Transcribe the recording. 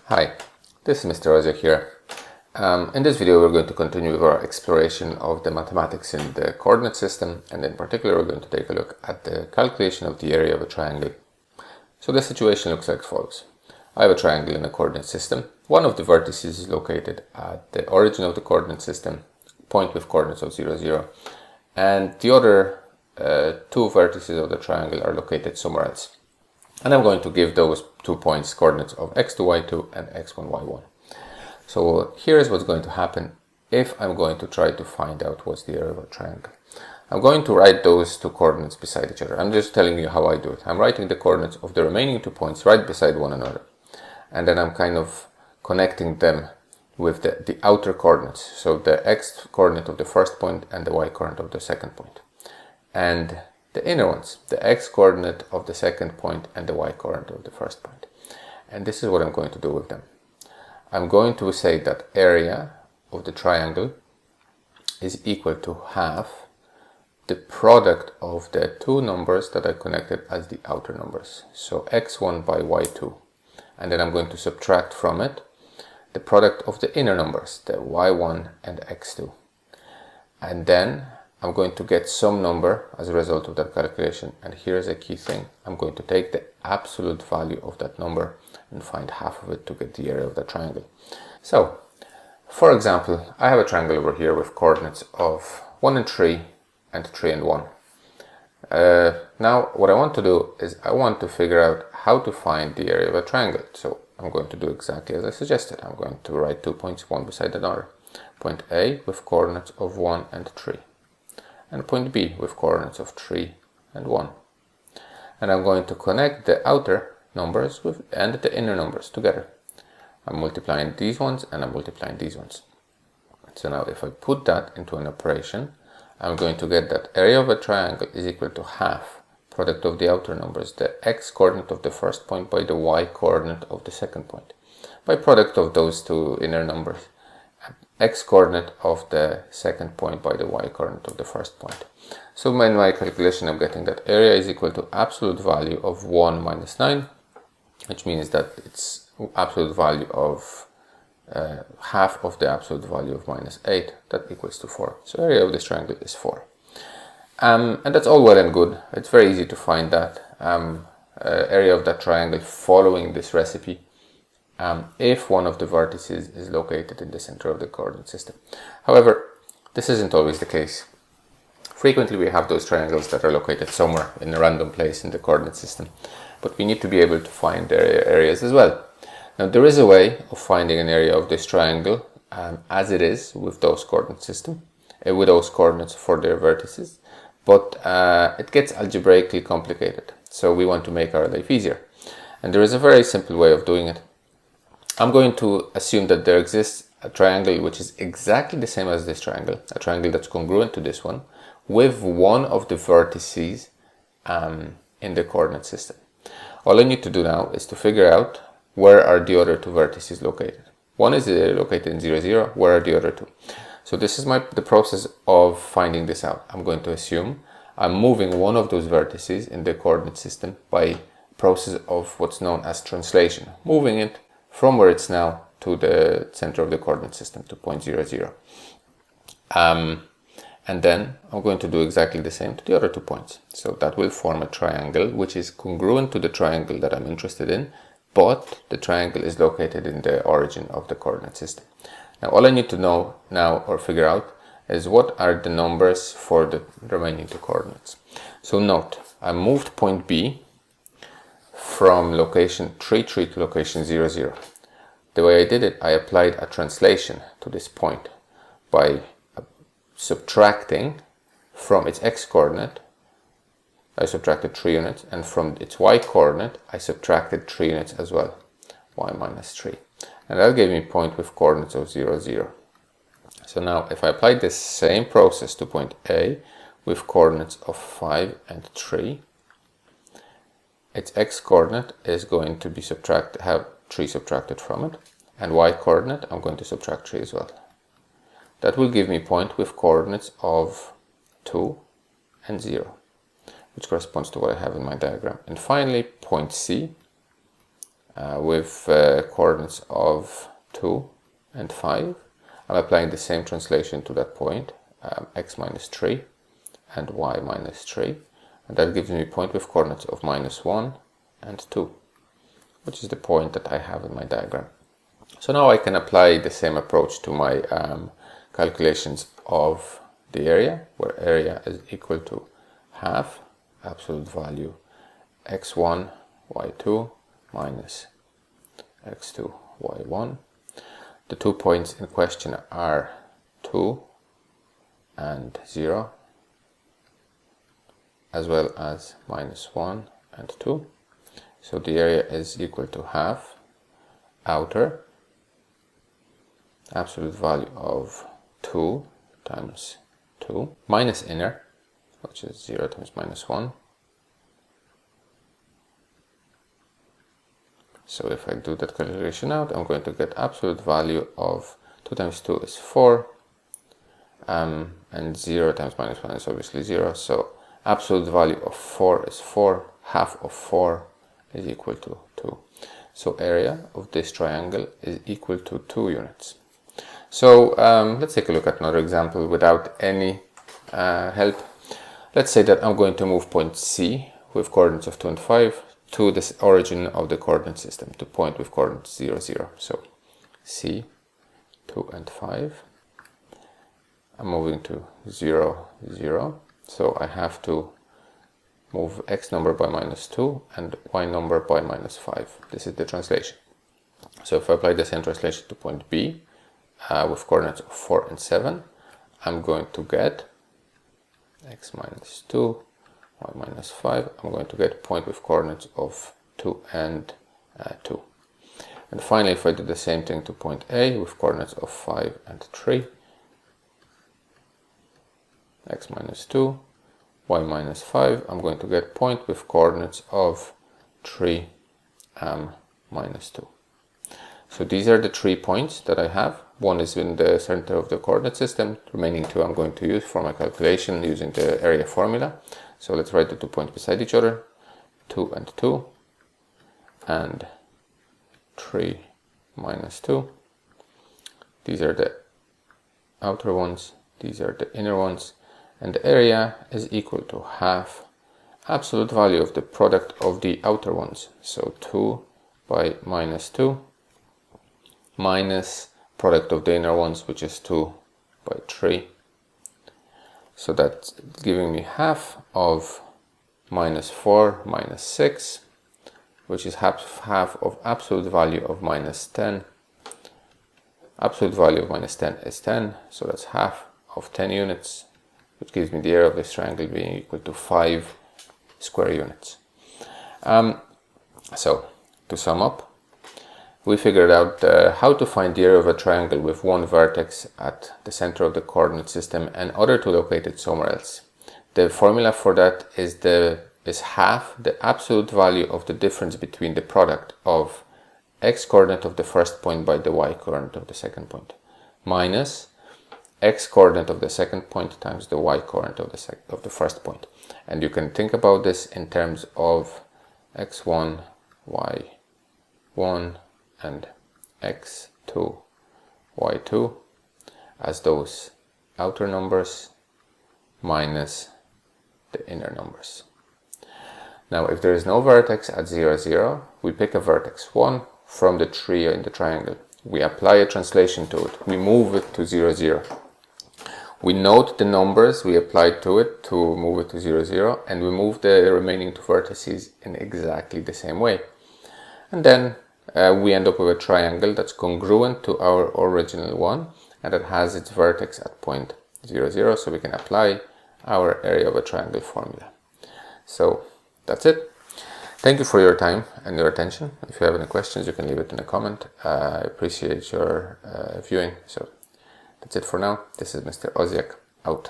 Hi, this is Mr. Ozio here. In this video we're going to continue with our exploration of the mathematics in the coordinate system, and in particular we're going to take a look at the calculation of the area of a triangle. So the situation looks like follows. I have a triangle in a coordinate system. One of the vertices is located at the origin of the coordinate system, point with coordinates of 0, 0, and the other two vertices of the triangle are located somewhere else. And I'm going to give those 2 points coordinates of x2, y2 and x1, y1. So here's what's going to happen if I'm going to try to find out what's the area of a triangle. I'm going to write those two coordinates beside each other. I'm just telling you how I do it. I'm writing the coordinates of the remaining 2 points right beside one another. And then I'm kind of connecting them with the outer coordinates. So the x coordinate of the first point and the y coordinate of the second point. And the inner ones, the x coordinate of the second point and the y coordinate of the first point. And this is what I'm going to do with them. I'm going to say that area of the triangle is equal to half the product of the two numbers that I connected as the outer numbers. So x1 by y2. And then I'm going to subtract from it the product of the inner numbers, the y1 and x2. And then I'm going to get some number as a result of that calculation, and here's a key thing. I'm going to take the absolute value of that number and find half of it to get the area of the triangle. So, for example, I have a triangle over here with coordinates of 1 and 3 and 3 and 1. Now, what I want to do is I want to figure out how to find the area of a triangle. So I'm going to do exactly as I suggested. I'm going to write 2 points one beside another. Point A with coordinates of 1 and 3. And point B with coordinates of 3 and 1. And I'm going to connect the outer numbers and the inner numbers together. I'm multiplying these ones and I'm multiplying these ones. So now if I put that into an operation, I'm going to get that area of a triangle is equal to half product of the outer numbers, the x coordinate of the first point by the y coordinate of the second point, by product of those two inner numbers, x coordinate of the second point by the y coordinate of the first point. So in my calculation I'm getting that area is equal to absolute value of 1 minus 9, which means that it's absolute value of half of the absolute value of minus 8, that equals to 4. So area of this triangle is 4. And that's all well and good. It's very easy to find that area of that triangle following this recipe. If one of the vertices is located in the center of the coordinate system. However, this isn't always the case. Frequently we have those triangles that are located somewhere in a random place in the coordinate system, but we need to be able to find their areas as well. Now there is a way of finding an area of this triangle as it is with those coordinate system, with those coordinates for their vertices, but it gets algebraically complicated, so we want to make our life easier. And there is a very simple way of doing it. I'm going to assume that there exists a triangle which is exactly the same as this triangle, a triangle that's congruent to this one, with one of the vertices in the coordinate system. All I need to do now is to figure out where are the other two vertices located. One is located in 0, 0, where are the other two? So this is the process of finding this out. I'm going to assume I'm moving one of those vertices in the coordinate system by process of what's known as translation, moving it from where it's now to the center of the coordinate system, to point 0, 0. And then I'm going to do exactly the same to the other 2 points. So that will form a triangle which is congruent to the triangle that I'm interested in, but the triangle is located in the origin of the coordinate system. Now all I need to know now or figure out is what are the numbers for the remaining 2 coordinates. So note, I moved point B from location 3, 3 to location 0, 0. The way I did it, I applied a translation to this point by subtracting from its x coordinate, I subtracted 3 units, and from its y coordinate, I subtracted 3 units as well, y minus 3. And that gave me a point with coordinates of 0, 0. So now, if I apply this same process to point A with coordinates of 5 and 3, its x coordinate is going to be have 3 subtracted from it, and y coordinate I'm going to subtract 3 as well. That will give me a point with coordinates of 2 and 0, which corresponds to what I have in my diagram. And finally, point C, with coordinates of 2 and 5. I'm applying the same translation to that point, x minus 3 and y minus 3, and that gives me a point with coordinates of minus 1 and 2, which is the point that I have in my diagram. So now I can apply the same approach to my calculations of the area, where area is equal to half absolute value x1 y2 minus x2 y1. The 2 points in question are 2 and 0, as well as minus 1 and 2. So the area is equal to half outer absolute value of 2 times 2 minus inner, which is 0 times minus 1. So if I do that calculation out, I'm going to get absolute value of 2 times 2 is 4, and 0 times minus 1 is obviously 0. So absolute value of 4 is 4, half of 4 is equal to 2. So area of this triangle is equal to 2 units. So let's take a look at another example without any help. Let's say that I'm going to move point C with coordinates of 2 and 5 to this origin of the coordinate system, to point with coordinates 0, 0. So C, 2 and 5. I'm moving to 0, 0. So I have to move x number by minus 2 and y number by minus 5. This is the translation. So if I apply the same translation to point B with coordinates of 4 and 7, I'm going to get x minus 2, y minus 5. I'm going to get a point with coordinates of 2 and 2. And finally, if I do the same thing to point A with coordinates of 5 and 3, x minus 2, y minus 5, I'm going to get point with coordinates of 3 minus 2. So these are the 3 points that I have. One is in the center of the coordinate system. The remaining 2 I'm going to use for my calculation using the area formula. So let's write the 2 points beside each other, 2 and 2, and 3 minus 2. These are the outer ones, these are the inner ones, and the area is equal to half absolute value of the product of the outer ones. So 2 by minus 2 minus product of the inner ones, which is 2 by 3. So that's giving me half of minus 4 minus 6, which is half of absolute value of minus 10. Absolute value of minus 10 is 10, so that's half of 10 units, which gives me the area of this triangle being equal to 5 square units. So to sum up, we figured out how to find the area of a triangle with one vertex at the center of the coordinate system and other two located somewhere else. The formula for that is half the absolute value of the difference between the product of x coordinate of the first point by the y coordinate of the second point, minus x coordinate of the second point times the y coordinate of the first point. And you can think about this in terms of x1, y1, and x2, y2 as those outer numbers minus the inner numbers. Now, if there is no vertex at 0, 0, we pick a vertex 1 from the tree in the triangle. We apply a translation to it. We move it to 0, 0. We note the numbers we applied to it to move it to 0, 0, and we move the remaining 2 vertices in exactly the same way. And then we end up with a triangle that's congruent to our original one, and it has its vertex at point 0, 0, so we can apply our area of a triangle formula. So that's it. Thank you for your time and your attention. If you have any questions, you can leave it in a comment. I appreciate your viewing. So that's it for now. This is Mr. Oziak, out.